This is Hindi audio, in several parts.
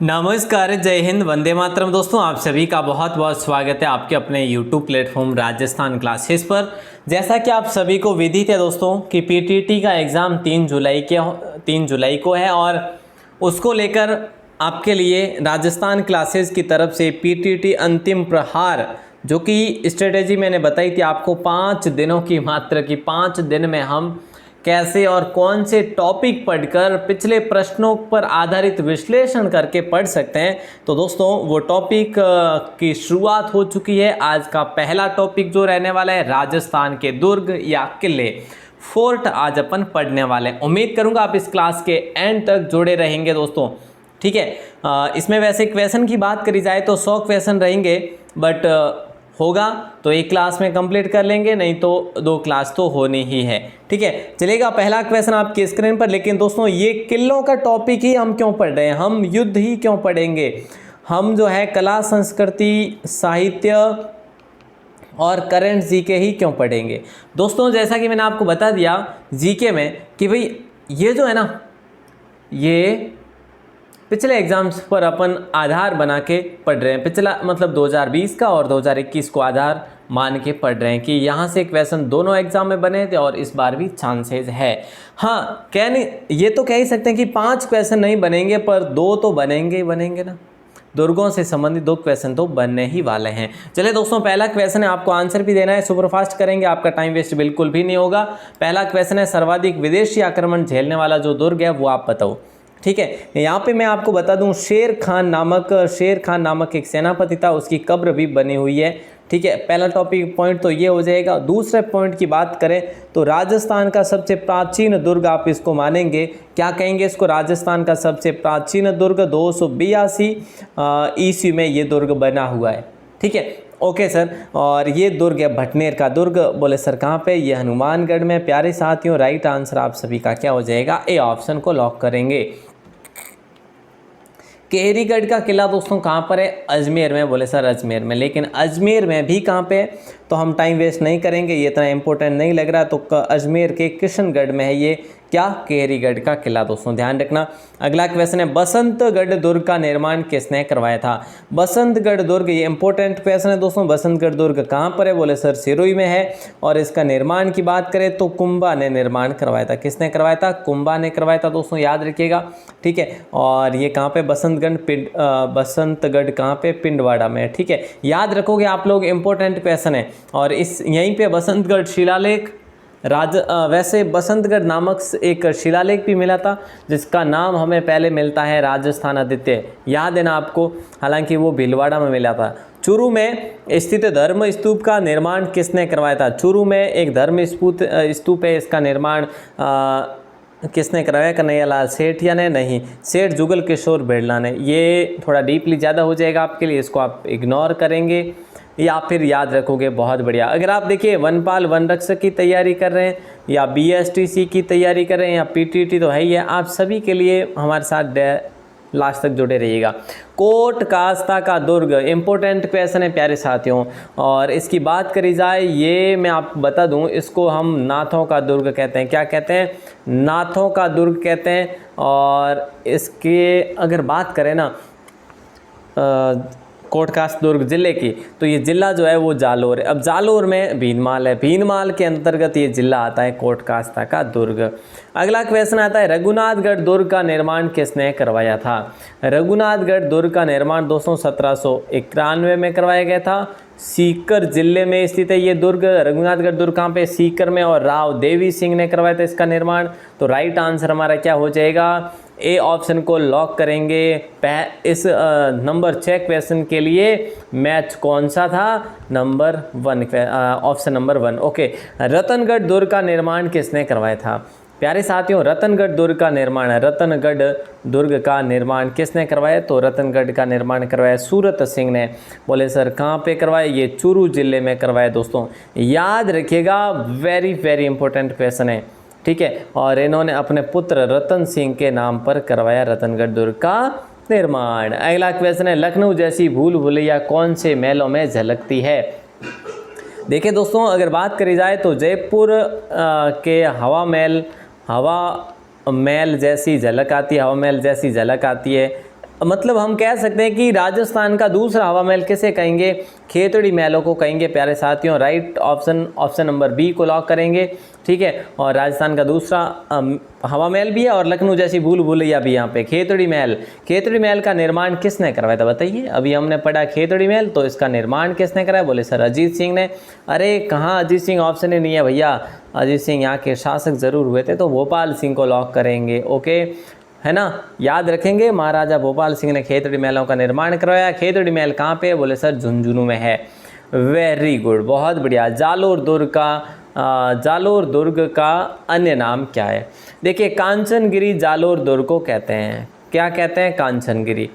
नमस्कार, जय हिंद, वंदे मातरम। दोस्तों, आप सभी का बहुत बहुत स्वागत है आपके अपने YouTube प्लेटफॉर्म राजस्थान क्लासेस पर। जैसा कि आप सभी को विदित है दोस्तों कि पीटीटी का एग्ज़ाम 3 जुलाई को है और उसको लेकर आपके लिए राजस्थान क्लासेस की तरफ से पीटीटी अंतिम प्रहार जो कि स्ट्रेटेजी मैंने बताई थी आपको 5 दिनों की, मात्र की 5 दिन में हम कैसे और कौन से टॉपिक पढ़कर पिछले प्रश्नों पर आधारित विश्लेषण करके पढ़ सकते हैं। तो दोस्तों, वो टॉपिक की शुरुआत हो चुकी है। आज का पहला टॉपिक जो रहने वाला है राजस्थान के दुर्ग या किले, फोर्ट आज अपन पढ़ने वाले हैं। उम्मीद करूंगा आप इस क्लास के एंड तक जुड़े रहेंगे दोस्तों, ठीक है। इसमें वैसे क्वेश्चन की बात करी जाए तो 100 क्वेश्चन रहेंगे, बट होगा तो एक क्लास में कंप्लीट कर लेंगे, नहीं तो 2 क्लास तो होनी ही है, ठीक है। चलेगा पहला क्वेश्चन आपकी स्क्रीन पर। लेकिन दोस्तों, ये किलों का टॉपिक ही हम क्यों पढ़ रहे हैं, हम युद्ध ही क्यों पढ़ेंगे, हम जो है कला संस्कृति साहित्य और करंट जीके ही क्यों पढ़ेंगे। दोस्तों, जैसा कि मैंने आपको बता दिया जीके में कि भाई ये जो है ना, ये पिछले एग्जाम्स पर अपन आधार बना के पढ़ रहे हैं। पिछला मतलब 2020 का और 2021 को आधार मान के पढ़ रहे हैं कि यहाँ से क्वेश्चन दोनों एग्जाम में बने थे और इस बार भी चांसेस है। हाँ, कह नहीं, ये तो कह ही सकते हैं कि 5 क्वेश्चन नहीं बनेंगे, पर 2 तो बनेंगे ही बनेंगे ना। दुर्गों से संबंधित 2 क्वेश्चन तो बनने ही वाले हैं। चलिए दोस्तों, पहला क्वेश्चन है, आपको आंसर भी देना है, सुपरफास्ट करेंगे, आपका टाइम वेस्ट बिल्कुल भी नहीं होगा। पहला क्वेश्चन है, सर्वाधिक विदेशी आक्रमण झेलने वाला जो दुर्ग है वो आप बताओ, ठीक है। यहाँ पे मैं आपको बता दूं, शेर खान नामक एक सेनापति था, उसकी कब्र भी बनी हुई है, ठीक है। पहला टॉपिक पॉइंट तो ये हो जाएगा। दूसरे पॉइंट की बात करें तो राजस्थान का सबसे प्राचीन दुर्ग आप इसको मानेंगे, क्या कहेंगे इसको, राजस्थान का सबसे प्राचीन दुर्ग 282 ईस्वी में ये दुर्ग बना हुआ है, ठीक है। ओके सर, और ये दुर्ग है भटनेर का दुर्ग। बोले सर कहाँ पे, ये हनुमानगढ़ में। प्यारे साथियों, राइट आंसर आप सभी का क्या हो जाएगा, ए ऑप्शन को लॉक करेंगे। केहरीगढ़ का किला दोस्तों कहाँ पर है, अजमेर में। बोले सर अजमेर में, लेकिन अजमेर में भी कहाँ पे है, तो हम टाइम वेस्ट नहीं करेंगे, ये इतना इंपॉर्टेंट नहीं लग रहा। तो अजमेर के किशनगढ़ में है ये क्या, केहरीगढ़ का किला। दोस्तों ध्यान रखना। अगला क्वेश्चन है, बसंतगढ़ दुर्ग का निर्माण किसने करवाया था। बसंतगढ़ दुर्ग, ये इंपॉर्टेंट क्वेश्चन है दोस्तों। बसंतगढ़ दुर्ग कहाँ पर है, बोले सर सिरोही में है। और इसका निर्माण की बात करें तो कुंभा ने निर्माण करवाया था। किसने करवाया था, कुंभा ने करवाया था दोस्तों, याद रखिएगा, ठीक है। और ये कहाँ पे, बसंतगढ़ कहाँ पे, पिंडवाड़ा में, ठीक है। याद रखोगे आप लोग, इंपॉर्टेंट क्वेश्चन है। और इस यहीं पे बसंतगढ़ शिलालेख वैसे बसंतगढ़ नामक एक शिलालेख भी मिला था, जिसका नाम हमें पहले मिलता है राजस्थान आदित्य, याद है ना आपको। हालांकि वो भीलवाड़ा में मिला था। चूरू में स्थित धर्म स्तूप का निर्माण किसने करवाया था। चूरू में एक धर्म स्तूप है, इसका निर्माण किसने करवाया, कन्हैयालाल सेठिया ने, नहीं, सेठ जुगल किशोर बिरला ने। ये थोड़ा डीपली ज़्यादा हो जाएगा आपके लिए, इसको आप इग्नोर करेंगे या फिर याद रखोगे, बहुत बढ़िया। अगर आप देखिए वनपाल वन रक्षक की तैयारी कर रहे हैं या बीएसटीसी की तैयारी कर रहे हैं या पीटीटी तो है ही है, आप सभी के लिए हमारे साथ लास्ट तक जुड़े रहिएगा। कोट कास्ता का दुर्ग, इंपॉर्टेंट क्वेश्चन है प्यारे साथियों। और इसकी बात करी जाए, ये मैं आपको बता दूं, इसको हम नाथों का दुर्ग कहते हैं। क्या कहते हैं, नाथों का दुर्ग कहते हैं। और इसके अगर बात करें ना कोटकास्ट दुर्ग जिले की, तो ये जिला जो है वो जालोर है। अब जालोर में भीनमाल है, भीनमाल के अंतर्गत ये जिला आता है कोटकास्ता का दुर्ग। अगला क्वेश्चन आता है, रघुनाथगढ़ दुर्ग का निर्माण किसने करवाया था। रघुनाथगढ़ दुर्ग का निर्माण दोस्तों 1791 में करवाया गया था। सीकर जिले में स्थित है ये दुर्ग। रघुनाथगढ़ दुर्ग कहाँ पे, सीकर में। और राव देवी सिंह ने करवाया था इसका निर्माण। तो राइट आंसर हमारा क्या हो जाएगा, ए ऑप्शन को लॉक करेंगे। इस नंबर 6 क्वेश्चन के लिए मैच कौन सा था, number 1, option number 1। Okay, Ratangarh दुर्ग का निर्माण किसने करवाया था। प्यारे साथियों, रतनगढ़ दुर्ग का निर्माण किसने करवाया, तो रतनगढ़ का निर्माण करवाया सूरत सिंह ने। बोले सर कहाँ पे करवाया, ये चूरू जिले में करवाया। दोस्तों याद रखिएगा, वेरी वेरी इंपॉर्टेंट क्वेश्चन है, ठीक है। और इन्होंने अपने पुत्र रतन सिंह के नाम पर करवाया रतनगढ़ दुर्ग का निर्माण। अगला क्वेश्चन है, लखनऊ जैसी भूल भुलैया कौन से महलों में झलकती है। देखिए दोस्तों, अगर बात करी जाए तो जयपुर के हवा महल जैसी झलक आती है, मतलब हम कह सकते हैं कि राजस्थान का दूसरा हवा महल किसे कहेंगे, खेतड़ी महलों को कहेंगे प्यारे साथियों। राइट ऑप्शन नंबर बी को लॉक करेंगे, ठीक है। और राजस्थान का दूसरा हवा महल भी है और लखनऊ जैसी भूल भुलैया भी यहाँ पे, खेतड़ी महल। खेतड़ी महल का निर्माण किसने करवाया था बताइए। अभी हमने पढ़ा खेतड़ी महल, तो इसका निर्माण किसने कराया, बोले सर अजीत सिंह ने। अरे कहाँ अजीत सिंह, ऑप्शन ही नहीं है भैया। अजीत सिंह यहाँ के शासक जरूर हुए थे, तो भोपाल सिंह को लॉक करेंगे, ओके है ना। याद रखेंगे, महाराजा भोपाल सिंह ने खेतड़ी महलों का निर्माण करवाया। खेतड़ी महल कहाँ पे, बोले सर झुंझुनू में है। वेरी गुड, बहुत बढ़िया। जालोर दुर्ग का अन्य नाम क्या है। देखिए कांचनगिरी जालोर दुर्ग को कहते हैं, क्या कहते हैं, कांचनगिरी।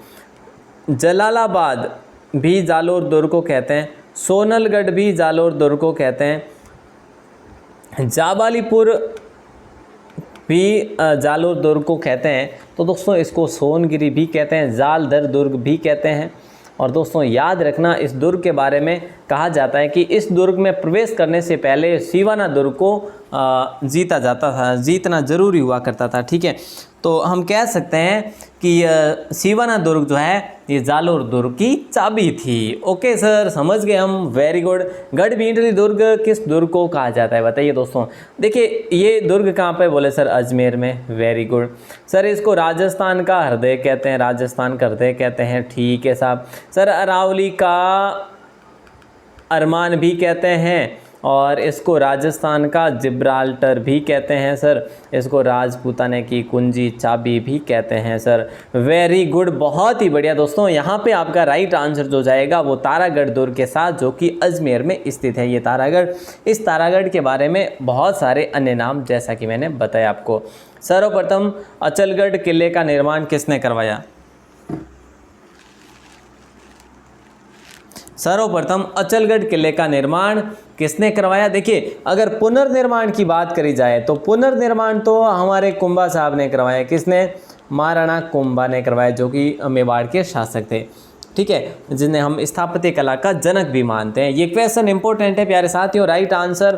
जलालाबाद भी जालोर दुर्ग को कहते हैं, सोनलगढ़ भी जालोर दुर्ग को कहते हैं, जाबालीपुर भी जालोर दुर्ग को कहते हैं। तो दोस्तों इसको सोनगिरी भी कहते हैं, जालधर दुर्ग भी कहते हैं। और दोस्तों याद रखना, इस दुर्ग के बारे में कहा जाता है कि इस दुर्ग में प्रवेश करने से पहले सिवाना दुर्ग को जीता जाता था, जीतना जरूरी हुआ करता था, ठीक है। तो हम कह सकते हैं कि सिवाना दुर्ग जो है ये जालोर दुर्ग की चाबी थी। ओके सर, समझ गए हम, वेरी गुड। गढ़भींडरी दुर्ग किस दुर्ग को कहा जाता है बताइए दोस्तों। देखिए ये दुर्ग कहाँ पे, बोले सर अजमेर में, वेरी गुड। सर इसको राजस्थान का हृदय कहते हैं, राजस्थान का हृदय कहते हैं, ठीक है साहब। सर अरावली का अरमान भी कहते हैं, और इसको राजस्थान का जिब्राल्टर भी कहते हैं सर। इसको राजपूताने की कुंजी चाबी भी कहते हैं सर। वेरी गुड, बहुत ही बढ़िया दोस्तों। यहाँ पे आपका राइट आंसर जो जाएगा वो तारागढ़ दुर्ग के साथ, जो कि अजमेर में स्थित है ये तारागढ़। इस तारागढ़ के बारे में बहुत सारे अन्य नाम जैसा कि मैंने बताया आपको। सर्वप्रथम अचलगढ़ किले का निर्माण किसने करवाया। सर्वप्रथम अचलगढ़ किले का निर्माण किसने करवाया। देखिए अगर पुनर्निर्माण की बात करी जाए तो पुनर्निर्माण तो हमारे कुंभा साहब ने करवाया। किसने, महाराणा कुंभा ने करवाया, जो कि मेवाड़ के शासक थे, ठीक है, जिन्हें हम स्थापत्य कला का जनक भी मानते हैं। ये क्वेश्चन इंपॉर्टेंट है प्यारे साथियों। राइट आंसर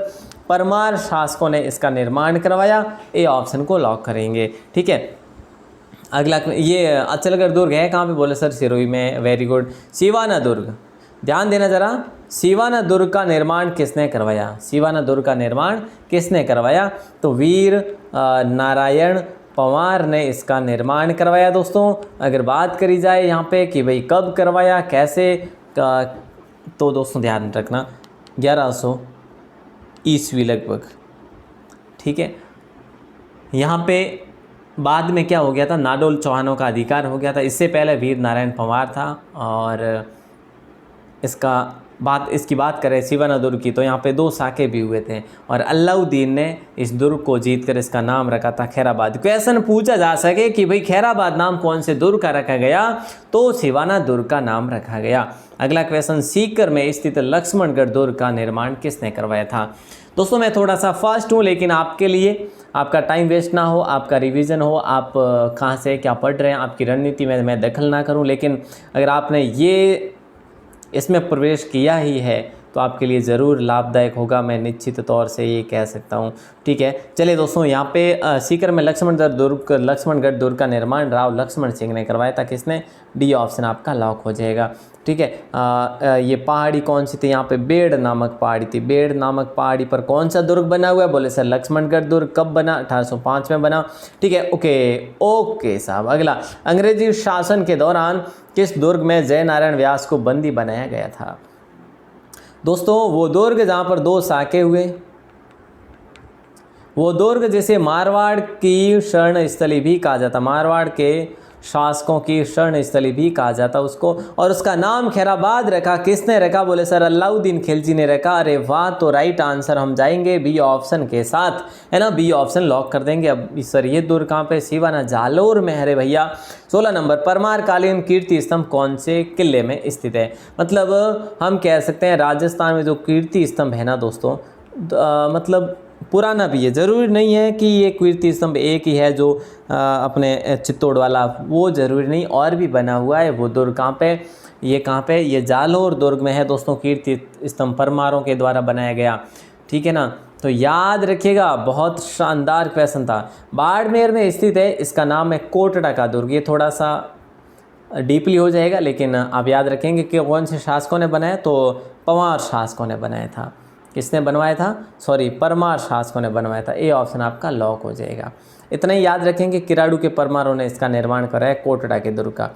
परमार शासकों ने इसका निर्माण करवाया, ए ऑप्शन को लॉक करेंगे, ठीक है। अगला ये अचलगढ़ दुर्ग है कहाँ पे, बोले सर सिरोही में, वेरी गुड। सिवाना दुर्ग, ध्यान देना जरा, सिवाना दुर्ग का निर्माण किसने करवाया। सिवाना दुर्ग का निर्माण किसने करवाया, तो वीर नारायण पंवार ने इसका निर्माण करवाया दोस्तों। अगर बात करी जाए यहाँ पे कि भाई कब करवाया, कैसे तो दोस्तों ध्यान रखना 1100 ईस्वी लगभग, ठीक है। यहाँ पे बाद में क्या हो गया था, नाडोल चौहानों का अधिकार हो गया था। इससे पहले वीर नारायण पंवार था। और इसकी बात करें सिवाना दुर्ग की, तो यहाँ पे 2 साके भी हुए थे, और अलाउद्दीन ने इस दुर्ग को जीतकर इसका नाम रखा था खैराबाद। क्वेश्चन पूछा जा सके कि भाई खैराबाद नाम कौन से दुर्ग का रखा गया, तो सिवाना दुर्ग का नाम रखा गया। अगला क्वेश्चन, सीकर में स्थित लक्ष्मणगढ़ दुर्ग का निर्माण किसने करवाया था। दोस्तों मैं थोड़ा सा फास्ट हूँ, लेकिन आपके लिए, आपका टाइम वेस्ट ना हो, आपका रिवीजन हो, आप कहाँ से क्या पढ़ रहे हैं, आपकी रणनीति में मैं दखल ना करूँ, लेकिन अगर आपने ये इसमें प्रवेश किया ही है तो आपके लिए ज़रूर लाभदायक होगा, मैं निश्चित तौर से ये कह सकता हूँ, ठीक है। चलिए दोस्तों, यहाँ पे सीकर में लक्ष्मणगढ़ दुर्ग का निर्माण राव लक्ष्मण सिंह ने करवाया था। किसने, डी ऑप्शन आपका लॉक हो जाएगा, ठीक है। ये पहाड़ी कौन सी थी, यहाँ पे बेड़ नामक पहाड़ी थी। बेड़ नामक पहाड़ी पर कौन सा दुर्ग बना हुआ है, बोले सर लक्ष्मणगढ़ दुर्ग। कब बना, 1805 में बना, ठीक है। ओके साहब। अगला, अंग्रेजी शासन के दौरान किस दुर्ग में जय नारायण व्यास को बंदी बनाया गया था। दोस्तों वो दुर्ग जहाँ पर 2 साके हुए, वो दुर्ग जिसे मारवाड़ की शरण स्थली भी कहा जाता, मारवाड़ के शासकों की शरण स्थली भी कहा जाता उसको, और उसका नाम खैराबाद रखा। किसने रखा, बोले सर अलाउद्दीन खिलजी ने रखा। अरे वाह, तो राइट आंसर हम जाएंगे बी ऑप्शन के साथ, है ना, बी ऑप्शन लॉक कर देंगे। अब सर ये दुर्ग कहाँ पे, सिवाना जालोर में है भैया। 16 नंबर, परमार कालीन कीर्ति स्तंभ कौन से किले में स्थित है। मतलब हम कह सकते हैं राजस्थान में जो कीर्ति स्तंभ है ना दोस्तों, मतलब पुराना भी है, ज़रूरी नहीं है कि ये कीर्ति स्तंभ एक ही है जो अपने चित्तौड़ वाला, वो ज़रूरी नहीं, और भी बना हुआ है। वो दुर्ग कहाँ पे, ये कहाँ पे, ये जालोर दुर्ग में है दोस्तों। कीर्ति स्तंभ परमारों के द्वारा बनाया गया, ठीक है ना। तो याद रखिएगा, बहुत शानदार क्वेश्चन था। बाड़मेर में स्थित है, इसका नाम है कोटड़ा का दुर्ग। ये थोड़ा सा डीपली हो जाएगा, लेकिन आप याद रखेंगे कि कौन से शासकों ने बनाया, तो पंवार शासकों ने बनाया था। किसने बनवाया था? सॉरी, परमार शासकों ने बनवाया था। ए ऑप्शन आपका लॉक हो जाएगा। इतना ही याद रखेंगे, किराड़ू के परमारों ने इसका निर्माण कराया कोटड़ा के दुर्ग का।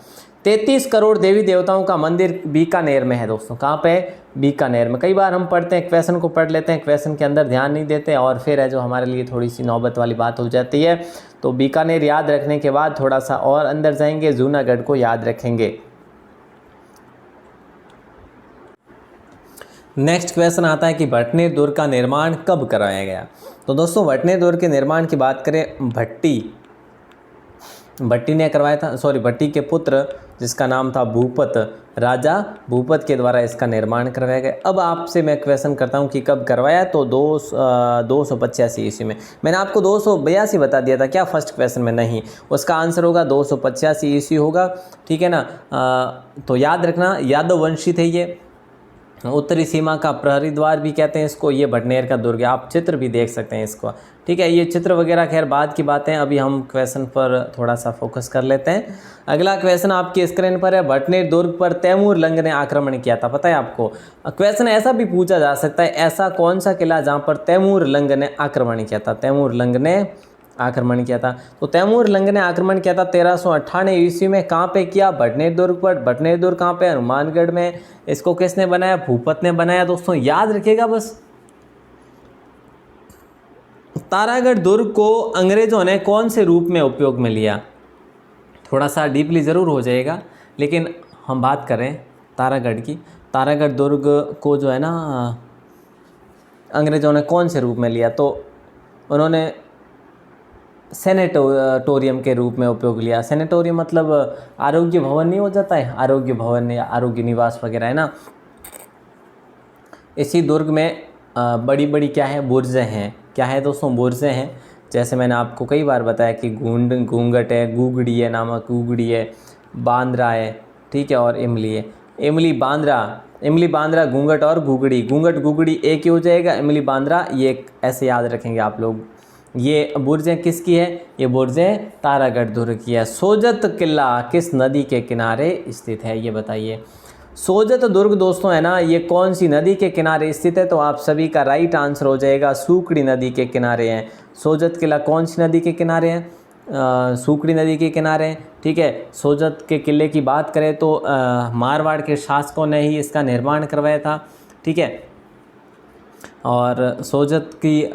33 करोड़ देवी देवताओं का मंदिर बीकानेर में है दोस्तों। कहाँ पे? बीकानेर में। कई बार हम पढ़ते हैं, क्वेश्चन को पढ़ लेते हैं, क्वेश्चन के अंदर ध्यान नहीं देते, और फिर है जो हमारे लिए थोड़ी सी नौबत वाली बात हो जाती है। तो बीकानेर याद रखने के बाद थोड़ा सा और अंदर जाएंगे, जूनागढ़ को याद रखेंगे। नेक्स्ट क्वेश्चन आता है कि भटनेर दुर्ग का निर्माण कब कराया गया? तो दोस्तों भटनेर दुर्ग के निर्माण की बात करें, भट्टी ने करवाया था। सॉरी, भट्टी के पुत्र जिसका नाम था भूपत, राजा भूपत के द्वारा इसका निर्माण करवाया गया। अब आपसे मैं क्वेश्चन करता हूं कि कब करवाया, तो 285 ईस्वी में। मैंने आपको 282 बता दिया था क्या फर्स्ट क्वेश्चन में? नहीं, उसका आंसर होगा 285 ईस्वी होगा, ठीक है ना। तो याद रखना, यादव वंशी थे ये। उत्तरी सीमा का प्रहरी द्वार भी कहते हैं इसको। ये भटनेर का दुर्ग है, आप चित्र भी देख सकते हैं इसको, ठीक है। ये चित्र वगैरह खैर बाद की बातें, अभी हम क्वेश्चन पर थोड़ा सा फोकस कर लेते हैं। अगला क्वेश्चन आपकी स्क्रीन पर है, भटनेर दुर्ग पर तैमूर लंग ने आक्रमण किया था। पता है आपको? क्वेश्चन ऐसा भी पूछा जा सकता है, ऐसा कौन सा किला जहाँ पर तैमूर लंग ने आक्रमण किया था? तैमूर लंग ने आक्रमण किया था। तो तैमूर लंग ने आक्रमण किया था 1398 ईस्वी में। कहाँ पे किया? भटनेर दुर्ग पर। भटनेर दुर्ग कहाँ पे? हनुमानगढ़ में। इसको किसने बनाया? भूपत ने बनाया। दोस्तों याद रखिएगा बस। तारागढ़ दुर्ग को अंग्रेजों ने कौन से रूप में उपयोग में लिया? थोड़ा सा डीपली ज़रूर हो जाएगा, लेकिन हम बात करें तारागढ़ की। तारागढ़ दुर्ग को जो है ना अंग्रेजों ने कौन से रूप में लिया? तो उन्होंने सेनेटोरियम के रूप में उपयोग लिया। सेनेटोरियम मतलब आरोग्य भवन नहीं हो जाता है, आरोग्य भवन या आरोग्य निवास वगैरह, है ना। इसी दुर्ग में बड़ी बड़ी क्या है? बुर्जें हैं। क्या है दोस्तों? बुर्जें हैं। जैसे मैंने आपको कई बार बताया कि घूंघट है, गुगड़ी है, नामक गुगड़ी है, बांद्रा है, ठीक है, और इमली है। इमली बांद्रा घूंघट और गुगड़ी। घूंघट गुगड़ी एक ही हो जाएगा, इमली बांद्रा ये ऐसे याद रखेंगे आप लोग। ये बुर्जें किसकी है? ये बुर्जें तारागढ़ दुर्ग की है। सोजत किला किस नदी के किनारे स्थित है? ये बताइए। सोजत दुर्ग दोस्तों है ना, ये कौन सी नदी के किनारे स्थित है? तो आप सभी का राइट आंसर हो जाएगा, सूकड़ी नदी के किनारे हैं। सोजत किला कौन सी नदी के किनारे हैं? सूकड़ी नदी के किनारे हैं, ठीक है। सोजत के किले की बात करें तो मारवाड़ के शासकों ने ही इसका निर्माण करवाया था, ठीक है। और सोजत की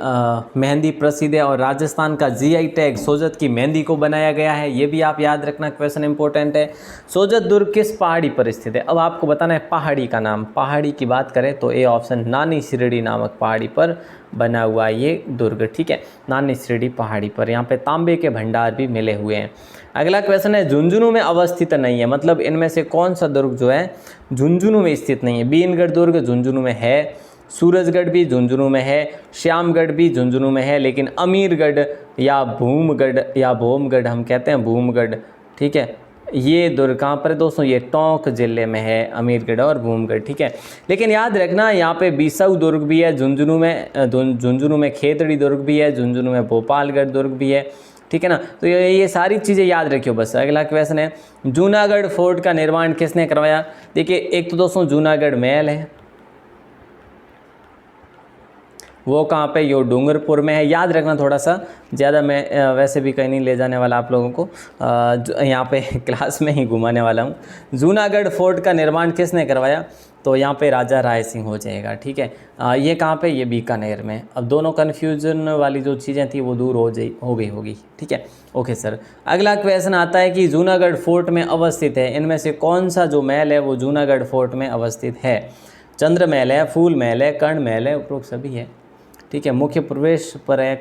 मेहंदी प्रसिद्ध है, और राजस्थान का जीआई टैग सोजत की मेहंदी को बनाया गया है। ये भी आप याद रखना, क्वेश्चन इंपॉर्टेंट है। सोजत दुर्ग किस पहाड़ी पर स्थित है? अब आपको बताना है पहाड़ी का नाम। पहाड़ी की बात करें तो ए ऑप्शन नानी शिरडी नामक पहाड़ी पर बना हुआ है ये दुर्ग, ठीक है। नानी शिरडी पहाड़ी पर। यहाँ पे तांबे के भंडार भी मिले हुए हैं। अगला क्वेश्चन है, झुंझुनू में अवस्थित नहीं है, मतलब इनमें से कौन सा दुर्ग जो है झुंझुनू में स्थित नहीं है? बीनगढ़ दुर्ग झुंझुनू में है, सूरजगढ़ भी झुंझुनू में है, श्यामगढ़ भी झुंझुनू में है, लेकिन अमीरगढ़ या भूमगढ़ हम कहते हैं भूमगढ़, ठीक है, ये दुर्ग कहाँ पर है दोस्तों? ये टोंक जिले में है, अमीरगढ़ और भूमगढ़, ठीक है। लेकिन याद रखना यहाँ पे बीसऊ दुर्ग भी है झुंझुनू में खेतड़ी दुर्ग भी है, झुंझुनू में भोपालगढ़ दुर्ग भी है, ठीक है ना। तो ये सारी चीज़ें याद रखियो बस। अगला क्वेश्चन है, जूनागढ़ फोर्ट का निर्माण किसने करवाया? देखिए, एक तो दोस्तों जूनागढ़ महल है, वो कहाँ पे? यो डूंगरपुर में है। याद रखना थोड़ा सा ज़्यादा, मैं वैसे भी कहीं नहीं ले जाने वाला आप लोगों को, यहाँ पे क्लास में ही घुमाने वाला हूँ। जूनागढ़ फोर्ट का निर्माण किसने करवाया? तो यहाँ पे राजा राय सिंह हो जाएगा, ठीक है। ये कहाँ पे? ये बीकानेर में। अब दोनों कन्फ्यूजन वाली जो चीज़ें थी वो दूर हो गई होगी, ठीक है। Okay sir. अगला क्वेश्चन आता है कि जूनागढ़ फोर्ट में अवस्थित है, इनमें से कौन सा जो महल है वो जूनागढ़ फोर्ट में अवस्थित है? चंद्र महल है, फूल महल है, कर्ण महल है, उपरोक्त सभी है, ठीक है। मुख्य प्रवेश पर है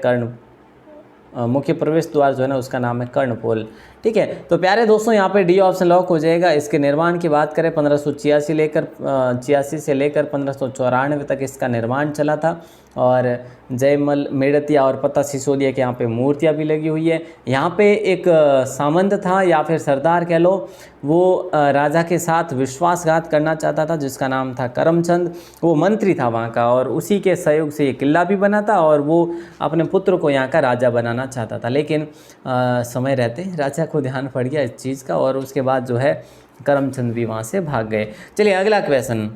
मुख्य प्रवेश द्वार जो है ना उसका नाम है कर्णपोल, ठीक है। तो प्यारे दोस्तों यहाँ पे डी ऑप्शन लॉक हो जाएगा। इसके निर्माण की बात करें 1586 से लेकर 1594 तक इसका निर्माण चला था, और जयमल मेड़तिया और पता सिसोदिया के यहाँ पे मूर्तियाँ भी लगी हुई है। यहाँ पे एक सामंत था या फिर सरदार कह लो, वो राजा के साथ विश्वासघात करना चाहता था, जिसका नाम था करमचंद। वो मंत्री था वहाँ का, और उसी के सहयोग से ये किला भी बना था, और वो अपने पुत्र को यहाँ का राजा बनाना चाहता था। लेकिन समय रहते राजा को ध्यान पड़ गया इस चीज़ का, और उसके बाद जो है करमचंद भी वहाँ से भाग गए। चलिए अगला क्वेश्चन,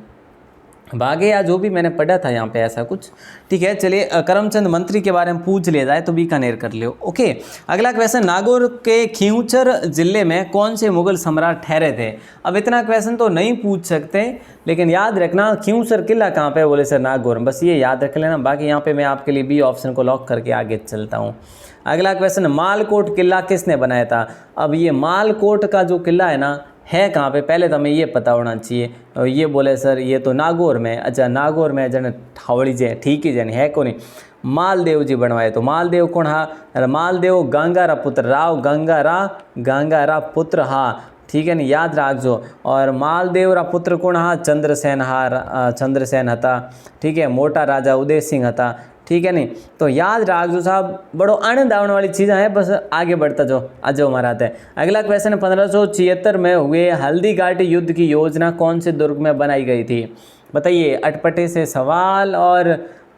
भागे या जो भी मैंने पढ़ा था यहाँ पे ऐसा कुछ, ठीक है। चलिए करमचंद मंत्री के बारे में पूछ लिया जाए तो बीकानेर कर लियो। ओके, अगला क्वेश्चन, नागौर के खींवचर जिले में कौन से मुगल सम्राट ठहरे थे। अब इतना क्वेश्चन तो नहीं पूछ सकते, लेकिन याद रखना खींवचर किला कहाँ पे, बोले सर नागौर, बस ये याद रख लेना। बाकी यहाँ पे मैं आपके लिए बी ऑप्शन को लॉक करके आगे चलता हूँ। अगला क्वेश्चन, मालकोट किला किसने बनाया था। अब ये मालकोट का जो किला है ना, है कहाँ पे, पहले तो हमें ये पता होना चाहिए। और ये बोले सर ये तो नागौर में, अच्छा नागौर में जन ठावड़ी जे, ठीक ही जन है को नहीं, मालदेव जी बनवाए। तो मालदेव कौन हा, मालदेव गंगारा पुत्र, राव गंगारा पुत्र हा, ठीक है नहीं, याद रखो। और मालदेव रा पुत्र कौन हा, चंद्रसेन हता, ठीक है, मोटा राजा उदय सिंह हता, ठीक है नहीं। तो याद रखो साहब, बड़ो आनंद आने वाली चीज़ें हैं, बस आगे बढ़ता जो आज हमारा आता है। अगला क्वेश्चन, 1576 में हुए हल्दी घाटी युद्ध की योजना कौन से दुर्ग में बनाई गई थी। बताइए, अटपटे से सवाल और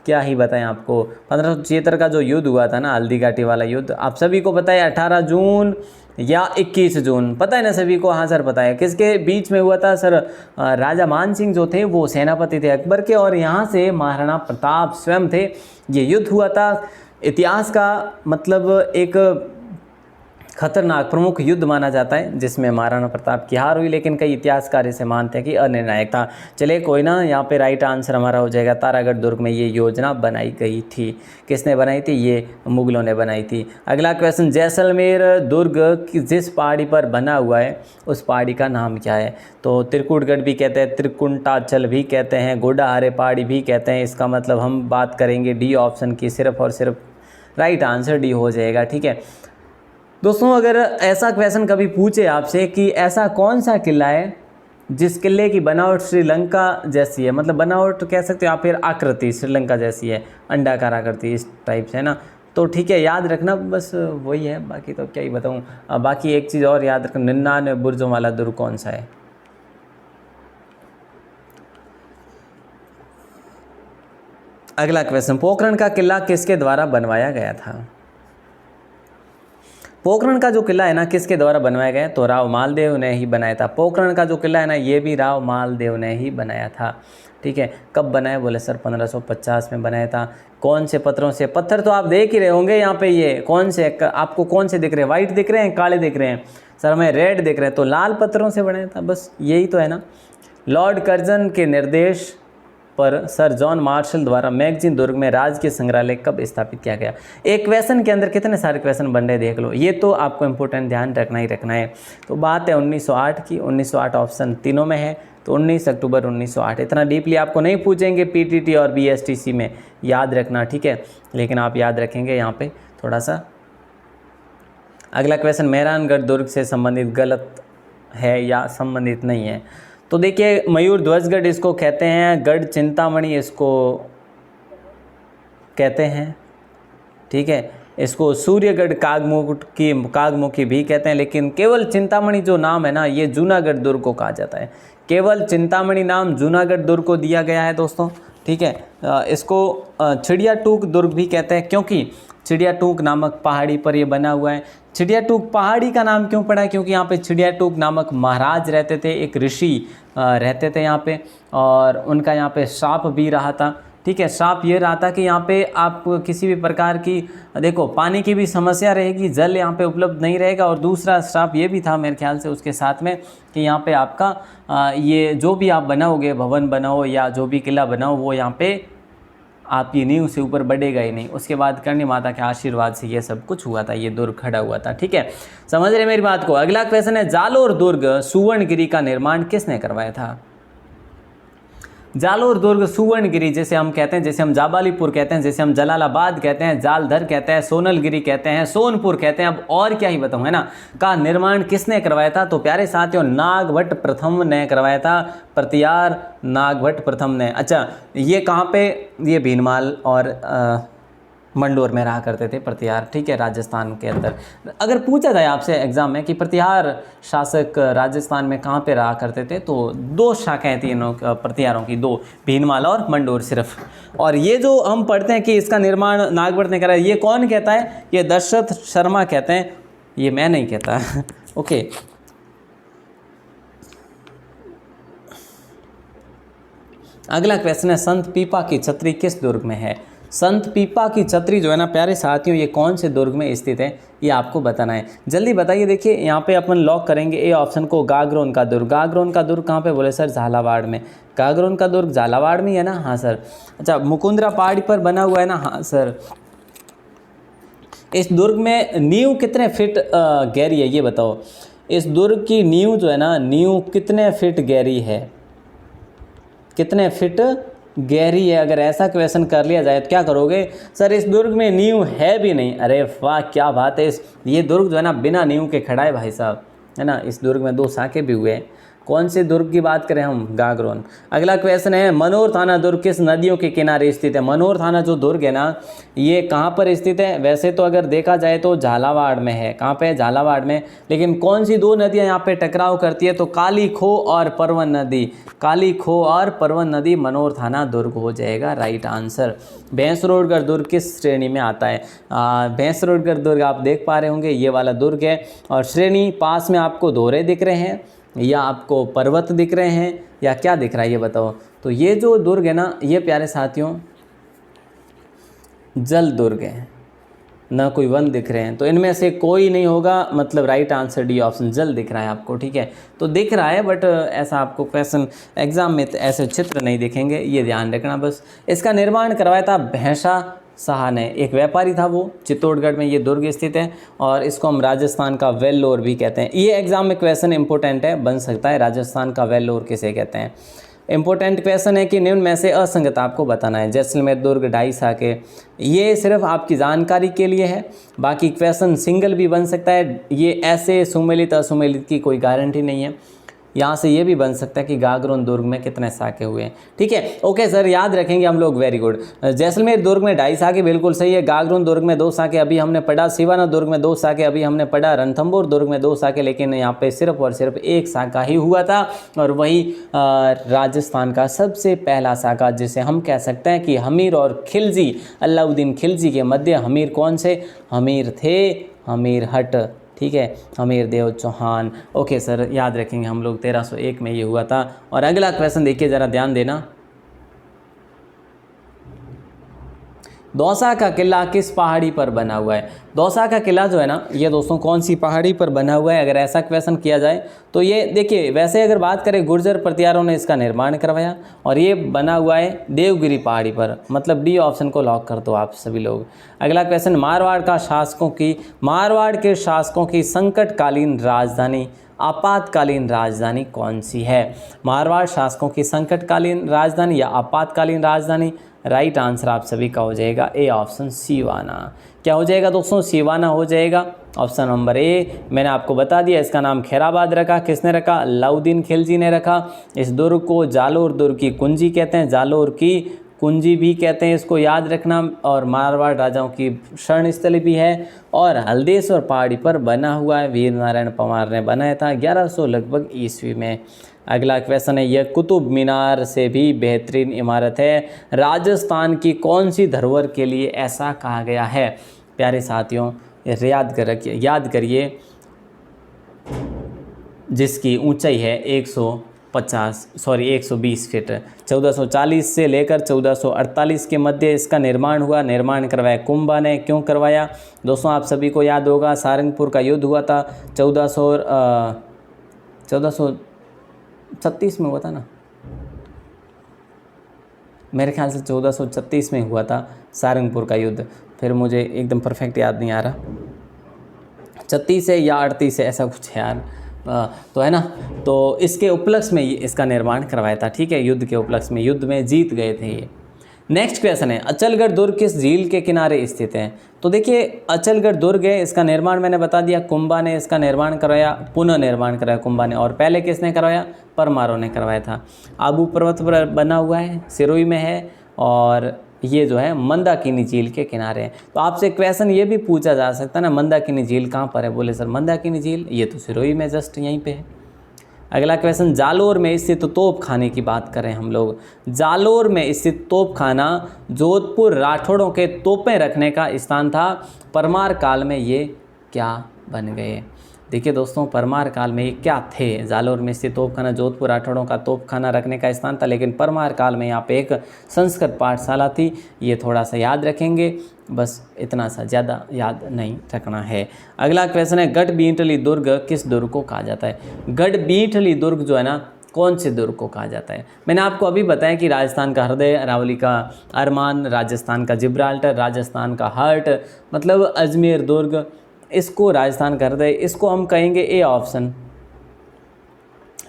क्या ही बताएं आपको। 1576 का जो युद्ध हुआ था ना, हल्दी घाटी वाला युद्ध, आप सभी को पता है 18 जून या 21 जून, पता है ना सभी को। हाँ सर पता है। किसके बीच में हुआ था सर, राजा मान सिंह जो थे वो सेनापति थे अकबर के, और यहाँ से महाराणा प्रताप स्वयं थे। ये युद्ध हुआ था, इतिहास का मतलब एक खतरनाक प्रमुख युद्ध माना जाता है, जिसमें महाराणा प्रताप की हार हुई, लेकिन कई इतिहासकार इसे मानते हैं कि अनिर्णायक था। चलिए कोई ना, यहाँ पे राइट आंसर हमारा हो जाएगा, तारागढ़ दुर्ग में ये योजना बनाई गई थी। किसने बनाई थी, ये मुगलों ने बनाई थी। अगला क्वेश्चन, जैसलमेर दुर्ग जिस पहाड़ी पर बना हुआ है उस पहाड़ी का नाम क्या है। तो त्रिकुटगढ़ भी कहते हैं, त्रिकुंटाचल भी कहते हैं, घोड़ाहारे पहाड़ी भी कहते हैं। इसका मतलब हम बात करेंगे डी ऑप्शन की, सिर्फ और सिर्फ राइट आंसर डी हो जाएगा, ठीक है दोस्तों। अगर ऐसा क्वेश्चन कभी पूछे आपसे कि ऐसा कौन सा किला है जिस किले की बनावट श्रीलंका जैसी है, मतलब बनावट कह सकते हो आप, फिर आकृति श्रीलंका जैसी है, अंडाकार आकृति इस टाइप से है ना, तो ठीक है याद रखना, बस वही है, बाकी तो क्या ही बताऊँ। बाकी एक चीज़ और याद रखना, 99 बुर्जों वाला दुर्ग कौन सा है। अगला क्वेश्चन, पोखरण का किला किसके द्वारा बनवाया गया था। पोखरण का जो किला है ना, किसके द्वारा बनवाया गया, तो राव मालदेव ने ही बनाया था। पोखरण का जो किला है ना, ये भी राव मालदेव ने ही बनाया था, ठीक है। कब बनाया, बोले सर 1550 में बनाया था। कौन से पत्थरों से, पत्थर तो आप देख ही रहे होंगे यहाँ पे, ये कौन से आपको कौन से दिख रहे हैं, वाइट दिख रहे हैं, काले दिख रहे हैं, सर हमें रेड दिख रहे हैं, तो लाल पत्थरों से बनाया था, बस यही तो है ना। लॉर्ड कर्जन के निर्देश पर सर जॉन मार्शल द्वारा मैगजीन दुर्ग में राजकीय संग्रहालय कब स्थापित किया गया। एक क्वेश्चन के अंदर कितने सारे क्वेश्चन बन रहे देख लो, ये तो आपको इंपॉर्टेंट ध्यान रखना ही रखना है। तो बात है 1908 की, 1908 ऑप्शन तीनों में है, तो 19 अक्टूबर 1908। इतना डीपली आपको नहीं पूछेंगे पीटीटी और बीएसटीसी में, याद रखना, ठीक है, लेकिन आप याद रखेंगे यहाँ पे थोड़ा सा। अगला क्वेश्चन, मेहरानगढ़ दुर्ग से संबंधित गलत है या संबंधित नहीं है। तो देखिए, मयूर ध्वजगढ़ इसको कहते हैं, गढ़ चिंतामणि इसको कहते हैं, ठीक है, इसको सूर्यगढ़ कागमुखी भी कहते हैं, लेकिन केवल चिंतामणि जो नाम है ना, ये जूनागढ़ दुर्ग को कहा जाता है। केवल चिंतामणि नाम जूनागढ़ दुर्ग को दिया गया है दोस्तों, ठीक है। इसको चिड़िया टूक दुर्ग भी कहते हैं, क्योंकि चिड़िया टूक नामक पहाड़ी पर ये बना हुआ है। चिड़िया टूक पहाड़ी का नाम क्यों पड़ा है, क्योंकि यहाँ पे चिड़िया टूक नामक महाराज रहते थे, एक ऋषि रहते थे यहाँ पे, और उनका यहाँ पे श्राप भी रहा था, ठीक है। श्राप ये रहा था कि यहाँ पे आप किसी भी प्रकार की, देखो पानी की भी समस्या रहेगी, जल यहाँ पे उपलब्ध नहीं रहेगा, और दूसरा श्राप ये भी था मेरे ख्याल से उसके साथ में कि यहाँ पे आपका ये जो भी आप बनाओगे, भवन बनाओ या जो भी किला बनाओ, वो यहाँ पे आपकी नींव से ऊपर बढ़ेगा ही नहीं। उसके बाद करणी माता के आशीर्वाद से ये सब कुछ हुआ था, ये दुर्ग खड़ा हुआ था, ठीक है, समझ रहे मेरी बात को। अगला क्वेश्चन है, जालोर दुर्ग सुवर्णगिरी का निर्माण किसने करवाया था। जालोर दुर्ग सुवर्णगिरी जैसे हम कहते हैं, जैसे हम जाबालीपुर कहते हैं, जैसे हम जलालाबाद कहते हैं, जालधर कहते हैं, सोनलगिरी कहते हैं, सोनपुर कहते हैं, अब और क्या ही बताऊं, है ना, का निर्माण किसने करवाया था। तो प्यारे साथियों, नागभट्ट प्रथम ने करवाया था, प्रतियार नागभट्ट प्रथम ने। अच्छा, ये कहाँ पे, ये भीनमाल और मंडोर में रहा करते थे प्रतिहार, ठीक है, राजस्थान के अंदर। अगर पूछा जाए आपसे एग्जाम में कि प्रतिहार शासक राजस्थान में कहाँ पे रहा करते थे, तो दो शाखाएं थी इन प्रतिहारों की, दो, भीनमाल और मंडोर सिर्फ। और ये जो हम पढ़ते हैं कि इसका निर्माण नागभट्ट ने करा, ये कौन कहता है, ये दशरथ शर्मा कहते हैं, ये मैं नहीं कहता ओके। अगला क्वेश्चन है संत पीपा की छतरी किस दुर्ग में है। संत पीपा की छतरी जो है ना प्यारे साथियों, ये कौन से दुर्ग में स्थित है, ये आपको बताना है। जल्दी बताइए। देखिए यहाँ पे अपन लॉक करेंगे ए ऑप्शन को, गागरोन का दुर्ग। गागरोन का दुर्ग कहाँ पे बोले सर, झालावाड़ में। गागरोन का दुर्ग झालावाड़ में है ना, हाँ सर। अच्छा, मुकुंदरा पहाड़ी पर बना हुआ है ना, हाँ सर। इस दुर्ग में नींव कितने फीट गहरी है, ये बताओ। इस दुर्ग की नींव जो है ना, नींव कितने फीट गहरी है, कितने फीट गहरी है। अगर ऐसा क्वेश्चन कर लिया जाए तो क्या करोगे, सर इस दुर्ग में नींव है भी नहीं। अरे वाह, क्या बात है। ये दुर्ग जो है ना बिना नींव के खड़ा है भाई साहब, है ना। इस दुर्ग में 2 शाखे भी हुए हैं। कौन से दुर्ग की बात करें हम, गागरोन। अगला क्वेश्चन है मनोर थाना दुर्ग किस नदियों के किनारे स्थित है। मनोर थाना जो दुर्ग है ना, ये कहाँ पर स्थित है। वैसे तो अगर देखा जाए तो झालावाड़ में है। कहाँ पे है, झालावाड़ में। लेकिन कौन सी 2 नदियाँ यहाँ पे टकराव करती है, तो काली खो और परवन नदी। काली खो और परवन नदी मनोर थाना दुर्ग हो जाएगा राइट आंसर। भैंसरोडगढ़ दुर्ग किस श्रेणी में आता है। भैंसरोडगढ़ दुर्ग आप देख पा रहे होंगे, ये वाला दुर्ग है। और श्रेणी पास में आपको दोहरे दिख रहे हैं, या आपको पर्वत दिख रहे हैं, या क्या दिख रहा है ये बताओ। तो ये जो दुर्ग है ना, ये प्यारे साथियों जल दुर्ग है, ना कोई वन दिख रहे हैं। तो इनमें से कोई नहीं होगा, मतलब राइट आंसर डी ऑप्शन, जल दिख रहा है आपको, ठीक है। तो दिख रहा है बट ऐसा आपको क्वेश्चन एग्जाम में ऐसे चित्र नहीं दिखेंगे, ये ध्यान रखना बस। इसका निर्माण करवाया था भैंसा शाह ने, एक व्यापारी था वो। चित्तौड़गढ़ में ये दुर्ग स्थित है और इसको हम राजस्थान का वेल्लोर भी कहते हैं। ये एग्जाम में क्वेश्चन इंपॉर्टेंट है, बन सकता है, राजस्थान का वेल्लोर किसे कहते हैं। इंपॉर्टेंट क्वेश्चन है कि निम्न में से असंगत आपको बताना है। जैसलमेर दुर्ग 2.5 शाखे, ये सिर्फ आपकी जानकारी के लिए है। बाकी क्वेश्चन सिंगल भी बन सकता है, ये ऐसे सुमेलित असुमेलित की कोई गारंटी नहीं है। यहाँ से ये भी बन सकता है कि गागरोन दुर्ग में कितने शाखे हुए हैं, ठीक है। ओके सर, याद रखेंगे हम लोग, वेरी गुड। जैसलमेर दुर्ग में 2.5 शाखे बिल्कुल सही है। गागरोन दुर्ग में 2 शाखे अभी हमने पढ़ा। सिवाना दुर्ग में 2 शाखे अभी हमने पढ़ा। रणथंभौर दुर्ग में 2 शाखे, लेकिन यहाँ पे सिर्फ और सिर्फ 1 शाखा ही हुआ था। और वही राजस्थान का सबसे पहला शाखा, जिसे हम कह सकते हैं कि हमीर और खिलजी, अलाउद्दीन खिलजी के मध्य हमीर कौन से, हमीर थे हमीर हट, ठीक है, हमीर देव चौहान। ओके सर, याद रखेंगे हम लोग, 1301 में ये हुआ था। और अगला क्वेश्चन देखिए, ज़रा ध्यान देना। दौसा का किला किस पहाड़ी पर बना हुआ है। दौसा का किला जो है ना, ये दोस्तों कौन सी पहाड़ी पर बना हुआ है, अगर ऐसा क्वेश्चन किया जाए तो ये देखिए, वैसे अगर बात करें गुर्जर प्रतिहारों ने इसका निर्माण करवाया और ये बना हुआ है देवगिरी पहाड़ी पर, मतलब डी ऑप्शन को लॉक कर दो आप सभी लोग। अगला क्वेश्चन, मारवाड़ के शासकों की संकटकालीन राजधानी, आपातकालीन राजधानी कौन सी है। मारवाड़ शासकों की संकटकालीन राजधानी या आपातकालीन राजधानी, राइट आंसर आप सभी का हो जाएगा ए ऑप्शन, सिवाना। क्या हो जाएगा दोस्तों, सिवाना हो जाएगा। ऑप्शन नंबर ए, मैंने आपको बता दिया, इसका नाम खैराबाद रखा। किसने रखा, अलाउद्दीन खिलजी ने रखा। इस दुर्ग को जालोर दुर्ग की कुंजी कहते हैं, जालोर की कुंजी भी कहते हैं, इसको याद रखना। और मारवाड़ राजाओं की शरण स्थली भी है और हल्देश्वर पहाड़ी पर बना हुआ है। वीर नारायण परमार ने बनाया था 1100 लगभग ईस्वी में। अगला क्वेश्चन है, यह कुतुब मीनार से भी बेहतरीन इमारत है, राजस्थान की कौन सी धरोहर के लिए ऐसा कहा गया है। प्यारे साथियों, याद करिए, जिसकी ऊंचाई है 120 फीट। 1440 से लेकर 1448 के मध्य इसका निर्माण हुआ। निर्माण करवाया कुंभा ने। क्यों करवाया दोस्तों, आप सभी को याद होगा, सारंगपुर का युद्ध हुआ था 1436 में हुआ था ना, मेरे ख्याल से 1436 में हुआ था सारंगपुर का युद्ध। फिर मुझे एकदम परफेक्ट याद नहीं आ रहा, 36 है या 38 है, ऐसा कुछ है यार, तो है ना। तो इसके उपलक्ष्य में इसका निर्माण करवाया था, ठीक है, युद्ध के उपलक्ष्य में, युद्ध में जीत गए थे ये। नेक्स्ट क्वेश्चन है, अचलगढ़ दुर्ग किस झील के किनारे स्थित है। तो देखिए, अचलगढ़ दुर्ग है, इसका निर्माण मैंने बता दिया, कुंभा ने इसका निर्माण कराया, पुनः निर्माण कराया कुंभा ने। और पहले किसने करवाया, परमारों ने करवाया था। आबू पर्वत पर बना हुआ है, सिरोही में है, और ये जो है मंदाकिनी झील के किनारे है। तो आपसे क्वेश्चन ये भी पूछा जा सकता है ना, मंदाकिनी झील कहाँ पर है। बोले सर मंदाकिनी झील ये तो सिरोही में जस्ट यहीं पे है। अगला क्वेश्चन, जालोर में स्थित तोप खाने की बात करें हम लोग। जालोर में स्थित तोप खाना जोधपुर राठौड़ों के तोपें रखने का स्थान था। परमार काल में ये क्या बन गए। देखिए दोस्तों, परमार काल में ये क्या थे? जालौर में स्थित तोपखाना जोधपुर राठौड़ों का तोपखाना रखने का स्थान था, लेकिन परमार काल में यहाँ पे एक संस्कृत पाठशाला थी। ये थोड़ा सा याद रखेंगे, बस इतना सा, ज़्यादा याद नहीं रखना है। अगला क्वेश्चन है, गढ़बींटली दुर्ग किस दुर्ग को कहा जाता है? गढ़बींटली दुर्ग जो है ना, कौन से दुर्ग को कहा जाता है? मैंने आपको अभी बताया कि राजस्थान का हृदय, अरावली का अरमान, राजस्थान का जिब्राल्टर, राजस्थान का हार्ट, मतलब अजमेर दुर्ग, इसको राजस्थान का हृदय, इसको हम कहेंगे a option,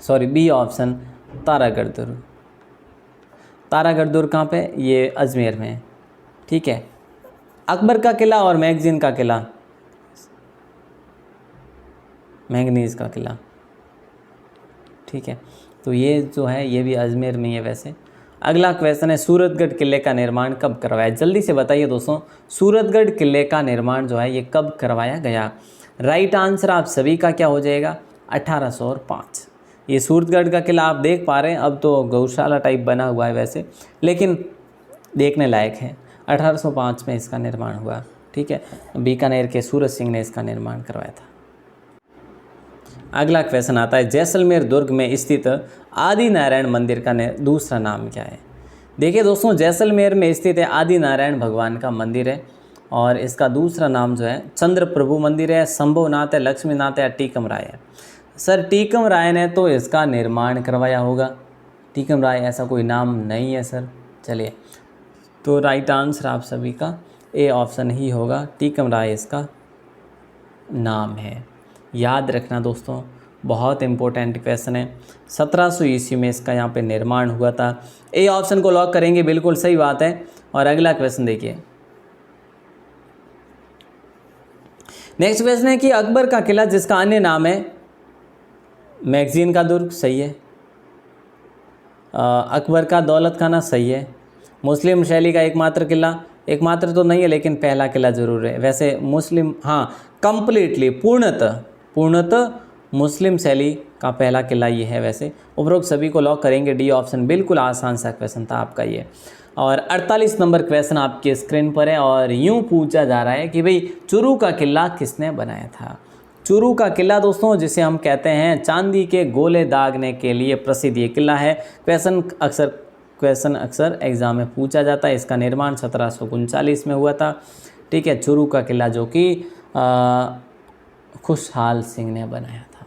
sorry b option, Taragarh दुर्ग। तारागढ़ दुर्ग कहाँ पे? ये अजमेर में है, ठीक है। अकबर का किला और मैगजीन का किला, मैंगनीज का किला, ठीक है। तो ये जो है ये भी अजमेर में है वैसे। अगला क्वेश्चन है, सूरतगढ़ किले का निर्माण कब करवाया? जल्दी से बताइए दोस्तों, सूरतगढ़ किले का निर्माण जो है ये कब करवाया गया? राइट आंसर आप सभी का क्या हो जाएगा? 1805। ये सूरतगढ़ का किला आप देख पा रहे हैं, अब तो गौशाला टाइप बना हुआ है वैसे, लेकिन देखने लायक है। 1805 में इसका निर्माण हुआ, ठीक है। बीकानेर के सूरज सिंह ने इसका निर्माण करवाया था। अगला क्वेश्चन आता है, जैसलमेर दुर्ग में स्थित आदि नारायण मंदिर का दूसरा नाम क्या है? देखिए दोस्तों, जैसलमेर में स्थित है आदि नारायण भगवान का मंदिर है, और इसका दूसरा नाम जो है चंद्र प्रभु मंदिर है, शंभुनाथ है, लक्ष्मीनाथ है या टीकम राय है। सर टीकम राय ने तो इसका निर्माण करवाया होगा, टीकम राय ऐसा कोई नाम नहीं है सर। चलिए, तो राइट आंसर आप सभी का ए ऑप्शन ही होगा, टीकम राय इसका नाम है। याद रखना दोस्तों, बहुत इंपॉर्टेंट क्वेश्चन है। 1700 ईस्वी में इसका यहाँ पे निर्माण हुआ था। ए ऑप्शन को लॉक करेंगे, बिल्कुल सही बात है। और अगला क्वेश्चन देखिए, नेक्स्ट क्वेश्चन है कि अकबर का किला जिसका अन्य नाम है मैगजीन का दुर्ग, सही है। अकबर का दौलत खाना, सही है। मुस्लिम शैली का एकमात्र किला, एकमात्र तो नहीं है लेकिन पहला किला जरूर है वैसे मुस्लिम, हाँ कंप्लीटली पूर्णतः मुस्लिम शैली का पहला किला ये है वैसे। उपरोक्त सभी को लॉक करेंगे, डी ऑप्शन। बिल्कुल आसान सा क्वेश्चन था आपका ये। और 48 नंबर क्वेश्चन आपके स्क्रीन पर है, और यूँ पूछा जा रहा है कि भाई चूरू का किला किसने बनाया था? चूरू का किला दोस्तों, जिसे हम कहते हैं चांदी के गोले दागने के लिए प्रसिद्ध ये किला है। क्वेश्चन अक्सर एग्जाम में पूछा जाता है। इसका निर्माण 1739 में हुआ था, ठीक है। चूरू का किला जो कि खुशहाल सिंह ने बनाया था।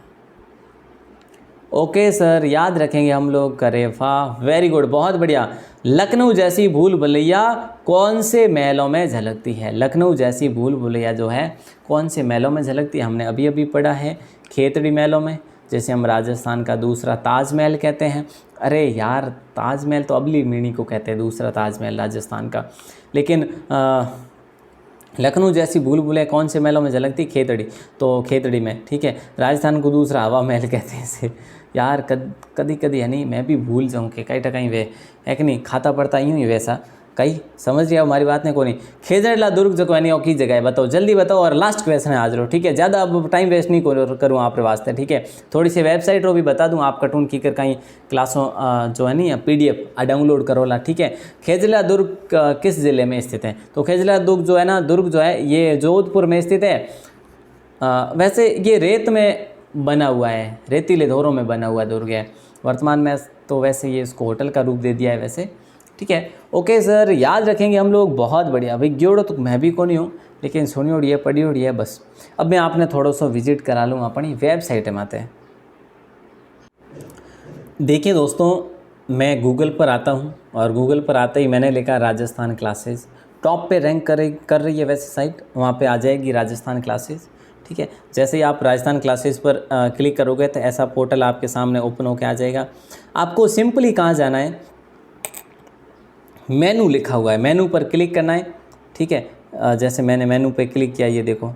ओके सर, याद रखेंगे हम लोग, करे वाह, वेरी गुड, बहुत बढ़िया। लखनऊ जैसी भूल भुलैया कौन से महलों में झलकती है? लखनऊ जैसी भूल भुलैया जो है कौन से महलों में झलकती है? हमने अभी अभी पढ़ा है, खेतड़ी महलों में, जैसे हम राजस्थान का दूसरा ताजमहल कहते हैं। अरे यार, ताजमहल तो अबली मीणी को कहते हैं, दूसरा ताजमहल राजस्थान का। लेकिन लखनऊ जैसी भूल भुलैया कौन से महलों में झलकती? खेतड़ी, तो खेतड़ी में, ठीक है। राजस्थान को दूसरा हवा महल कहते हैं इसे। यार कदी कदी है नहीं, मैं भी भूल जाऊँ कि कहीं कहीं वे है कि नहीं, खाता पड़ता यूँ ही वैसा कहीं, समझ गया हमारी बात नहीं? को नहीं। खेजड़ला दुर्ग जो है नहीं, की जगह है, बताओ जल्दी बताओ। और लास्ट क्वेश्चन है आज रो, ठीक है। ज़्यादा अब टाइम वेस्ट नहीं करूँ आप वास्ते, ठीक है। थोड़ी सी वेबसाइट रो भी बता दूँ आप, कटून की कर कहीं क्लासों जो है नहीं PDF डाउनलोड करो ला, ठीक है। खेजड़ला दुर्ग किस ज़िले में स्थित है? तो खेजड़ला दुर्ग जो है ना, दुर्ग जो है ये जोधपुर में स्थित है। वैसे ये रेत में बना हुआ है, रेतीले धोरों में बना हुआ दुर्ग है। वर्तमान में तो वैसे ये इसको होटल का रूप दे दिया है वैसे, ठीक है। ओके सर, याद रखेंगे हम लोग, बहुत बढ़िया। भाई ग्योड़ो तो मैं भी को नहीं हूँ, लेकिन सुनी उड़ी है, पढ़ी उड़ी है बस। अब मैं आपने थोड़ा सा विजिट करा लूँ अपनी वेबसाइट में आते हैं। देखिए दोस्तों, मैं गूगल पर आता हूँ, और गूगल पर आते ही मैंने लिखा राजस्थान क्लासेस। टॉप पे रैंक कर रही है वैसे साइट, वहाँ पे आ जाएगी राजस्थान क्लासेस, ठीक है। जैसे ही आप राजस्थान क्लासेस पर क्लिक करोगे तो ऐसा पोर्टल आपके सामने ओपन होकर आ जाएगा। आपको सिंपली कहाँ जाना है, मेनू लिखा हुआ है, मेनू पर क्लिक करना है, ठीक है। जैसे मैंने मेनू पे क्लिक किया, ये देखो।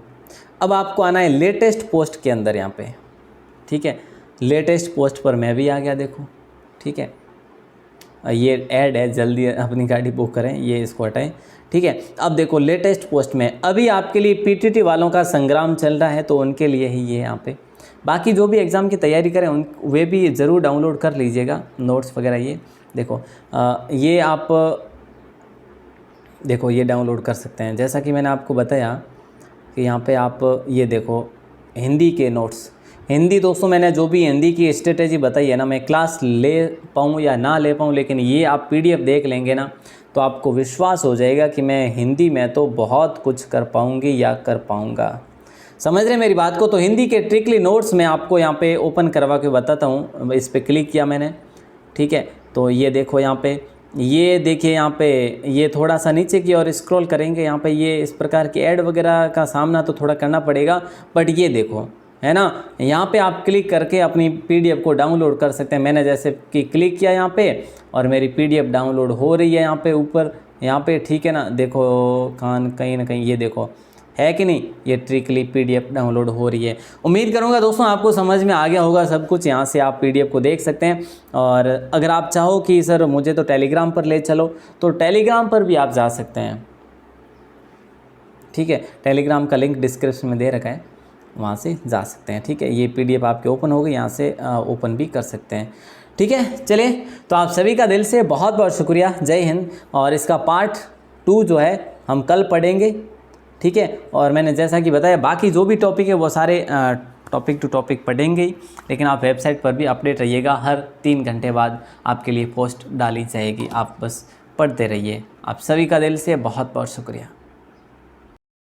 अब आपको आना है लेटेस्ट पोस्ट के अंदर यहाँ पे, ठीक है। लेटेस्ट पोस्ट पर मैं भी आ गया, देखो, ठीक है। ये ऐड है, जल्दी अपनी गाड़ी बुक करें, ये इसको हटाएं, ठीक है। अब देखो लेटेस्ट पोस्ट में अभी आपके लिए PTT वालों का संग्राम चल रहा है, तो उनके लिए ही ये यहाँ पे। बाकी जो भी एग्ज़ाम की तैयारी करें वे भी ज़रूर डाउनलोड कर लीजिएगा, नोट्स वगैरह। ये देखो, ये आप देखो ये डाउनलोड कर सकते हैं। जैसा कि मैंने आपको बताया कि यहाँ पे आप ये देखो, हिंदी के नोट्स। हिंदी दोस्तों मैंने जो भी हिंदी की स्ट्रेटेजी बताई है ना, मैं क्लास ले पाऊँ या ना ले पाऊँ, लेकिन ये आप PDF देख लेंगे ना तो आपको विश्वास हो जाएगा कि मैं हिंदी में तो बहुत कुछ कर पाऊँगी या कर पाऊँगा। समझ रहे मेरी बात को। तो हिंदी के ट्रिकली नोट्स मैं आपको यहाँ पे ओपन करवा के बताता हूँ। इस पर क्लिक किया मैंने, ठीक है। तो ये देखो यहाँ पे, ये देखिए यहाँ पे, ये थोड़ा सा नीचे की ओर स्क्रॉल करेंगे, यहाँ पे ये इस प्रकार की ऐड वगैरह का सामना तो थोड़ा करना पड़ेगा, बट ये देखो है ना, यहाँ पे आप क्लिक करके अपनी PDF को डाउनलोड कर सकते हैं। मैंने जैसे कि क्लिक किया यहाँ पे और मेरी PDF डाउनलोड हो रही है यहाँ पे ऊपर, यहाँ पे, ठीक है ना। देखो कहीं ना कहीं ये देखो, है कि नहीं, ये ट्रिकली PDF डाउनलोड हो रही है। उम्मीद करूँगा दोस्तों आपको समझ में आ गया होगा सब कुछ। यहाँ से आप PDF को देख सकते हैं। और अगर आप चाहो कि सर मुझे तो टेलीग्राम पर ले चलो, तो टेलीग्राम पर भी आप जा सकते हैं, ठीक है। टेलीग्राम का लिंक डिस्क्रिप्शन में दे रखा है, वहाँ से जा सकते हैं, ठीक है। ये PDF आपके ओपन हो गई, यहाँ से ओपन भी कर सकते हैं, ठीक है। चलिए, तो आप सभी का दिल से बहुत बहुत शुक्रिया। जय हिंद। और इसका पार्ट 2 जो है हम कल पढ़ेंगे, ठीक है। और मैंने जैसा कि बताया बाकी जो भी टॉपिक है वो सारे टॉपिक टू टॉपिक पढ़ेंगे ही, लेकिन आप वेबसाइट पर भी अपडेट रहिएगा। हर 3 घंटे बाद आपके लिए पोस्ट डाली जाएगी, आप बस पढ़ते रहिए। आप सभी का दिल से बहुत बहुत शुक्रिया।